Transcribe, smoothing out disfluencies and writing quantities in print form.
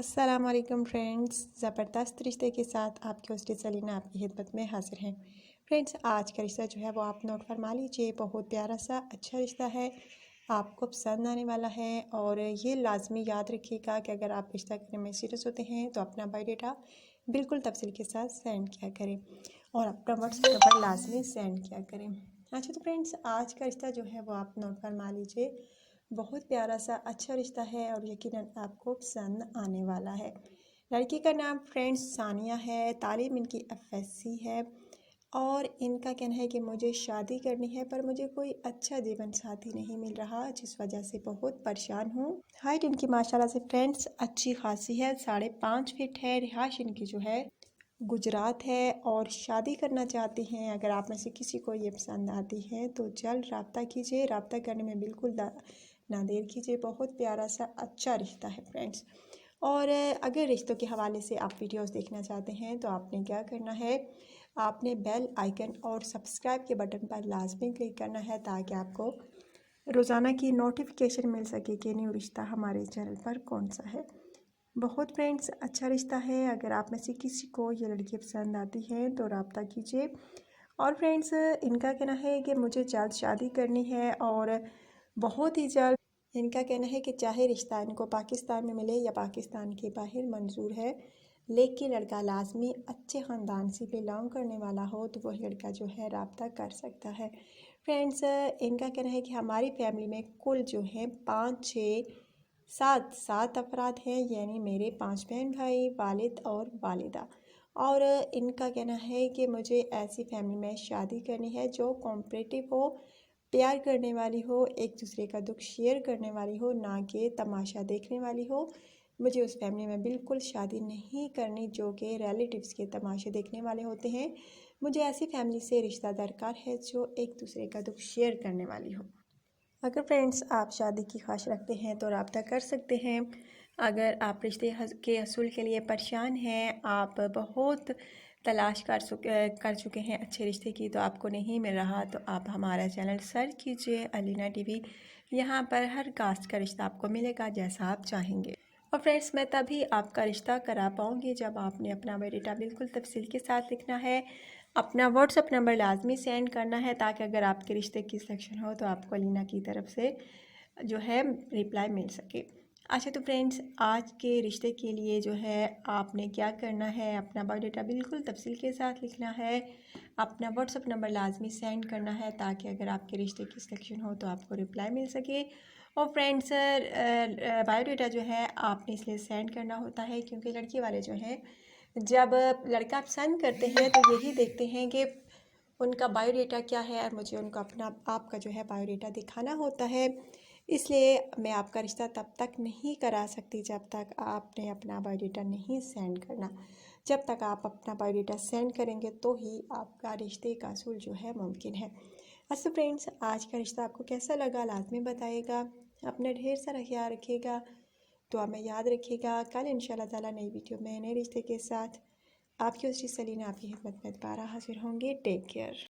अस्सलाम वालेकुम फ्रेंड्स, ज़बरदस्त रिश्ते के साथ आपकी होस्ट सलीना आपकी खिदमत में हाजिर हैं। फ्रेंड्स, आज का रिश्ता जो है वो आप नोट फरमा लीजिए। बहुत प्यारा सा अच्छा रिश्ता है, आपको पसंद आने वाला है। और ये लाजमी याद रखिएगा कि अगर आप रिश्ता करने में सीरियस होते हैं तो अपना बायोडाटा बिल्कुल तफसील के साथ सेंड किया करें और अपना व्हाट्सएप नंबर लाजमी सेंड किया करें। अच्छा तो फ्रेंड्स, आज का रिश्ता जो है वो आप नोट फरमा लीजिए। बहुत प्यारा सा अच्छा रिश्ता है और यकीनन आपको पसंद आने वाला है। लड़की का नाम फ्रेंड्स सानिया है, तालीम इनकी एफएससी है और इनका कहना है कि मुझे शादी करनी है पर मुझे कोई अच्छा जीवन साथी नहीं मिल रहा, जिस वजह से बहुत परेशान हूँ। हाइट इनकी माशाल्लाह से फ्रेंड्स अच्छी खासी है, 5.5 फीट है। रिहाइश इनकी जो है गुजरात है और शादी करना चाहती हैं। अगर आप में से किसी को ये पसंद आती है तो जल्द रब्ता कीजिए। रब्ता करने में बिल्कुल ना देर कीजिए। बहुत प्यारा सा अच्छा रिश्ता है फ्रेंड्स। और अगर रिश्तों के हवाले से आप वीडियोस देखना चाहते हैं तो आपने क्या करना है, आपने बेल आइकन और सब्सक्राइब के बटन पर लाजमी क्लिक करना है ताकि आपको रोज़ाना की नोटिफिकेशन मिल सके कि न्यू रिश्ता हमारे चैनल पर कौन सा है। बहुत फ्रेंड्स अच्छा रिश्ता है। अगर आप में से किसी को ये लड़की पसंद आती है तो रब्ता कीजिए। और फ्रेंड्स, इनका कहना है कि मुझे जल्द शादी करनी है और बहुत ही जल्द। इनका कहना है कि चाहे रिश्ता इनको पाकिस्तान में मिले या पाकिस्तान के बाहर मंजूर है, लेकिन लड़का लाजमी अच्छे ख़ानदान से बिलोंग करने वाला हो तो वह लड़का जो है रब्ता कर सकता है। फ्रेंड्स, इनका कहना है कि हमारी फैमिली में कुल जो है 5 6 7 अफराद हैं, यानी मेरे 5 बहन भाई, वालिद और वालिदा। और इनका कहना है कि मुझे ऐसी फैमिली में शादी करनी है जो कोऑपरेटिव हो, प्यार करने वाली हो, एक दूसरे का दुख शेयर करने वाली हो, ना कि तमाशा देखने वाली हो। मुझे उस फैमिली में बिल्कुल शादी नहीं करनी जो कि रिलेटिव्स के तमाशे देखने वाले होते हैं। मुझे ऐसी फैमिली से रिश्ता दरकार है जो एक दूसरे का दुख शेयर करने वाली हो। अगर फ्रेंड्स आप शादी की ख्वाहिश रखते हैं तो रब्ता कर सकते हैं। अगर आप रिश्ते के हसूल के लिए परेशान हैं, आप बहुत तलाश कर चुके हैं अच्छे रिश्ते की तो आपको नहीं मिल रहा, तो आप हमारा चैनल सर्च कीजिए अलीना टीवी। यहाँ पर हर कास्ट का रिश्ता आपको मिलेगा जैसा आप चाहेंगे। और फ्रेंड्स, मैं तभी आपका रिश्ता करा पाऊँगी जब आपने अपना बायोडाटा बिल्कुल तफसील के साथ लिखना है, अपना व्हाट्सअप नंबर लाजमी सेंड करना है ताकि अगर आपके रिश्ते की सिलेक्शन हो तो आपको अलीना की तरफ से जो है रिप्लाई मिल सके। अच्छा तो फ्रेंड्स, आज के रिश्ते के लिए जो है आपने क्या करना है, अपना बायोडाटा बिल्कुल तफसील के साथ लिखना है, अपना व्हाट्सअप नंबर लाजमी सेंड करना है ताकि अगर आपके रिश्ते की सिलेक्शन हो तो आपको रिप्लाई मिल सके। और फ्रेंड्स, बायोडाटा जो है आपने इसलिए सेंड करना होता है क्योंकि लड़की वाले जो हैं जब लड़का पसंद करते हैं तो यही देखते हैं कि उनका बायोडाटा क्या है और मुझे उनका अपना आपका जो है बायोडाटा दिखाना होता है। इसलिए मैं आपका रिश्ता तब तक नहीं करा सकती जब तक आपने अपना बायोडाटा नहीं सेंड करना। जब तक आप अपना बायोडाटा सेंड करेंगे तो ही आपका रिश्ते का असूल जो है मुमकिन है। अच्छा फ्रेंड्स, आज का रिश्ता आपको कैसा लगा लाजमी बताइएगा। अपना ढेर सारा ख्याल रखिएगा, दुआ में याद रखिएगा। कल इंशाल्लाह ताला नई वीडियो में नए रिश्ते के साथ आपकी होस्ट सलीना आपकी खिदमत में दोबारा हाजिर होंगे। Take care.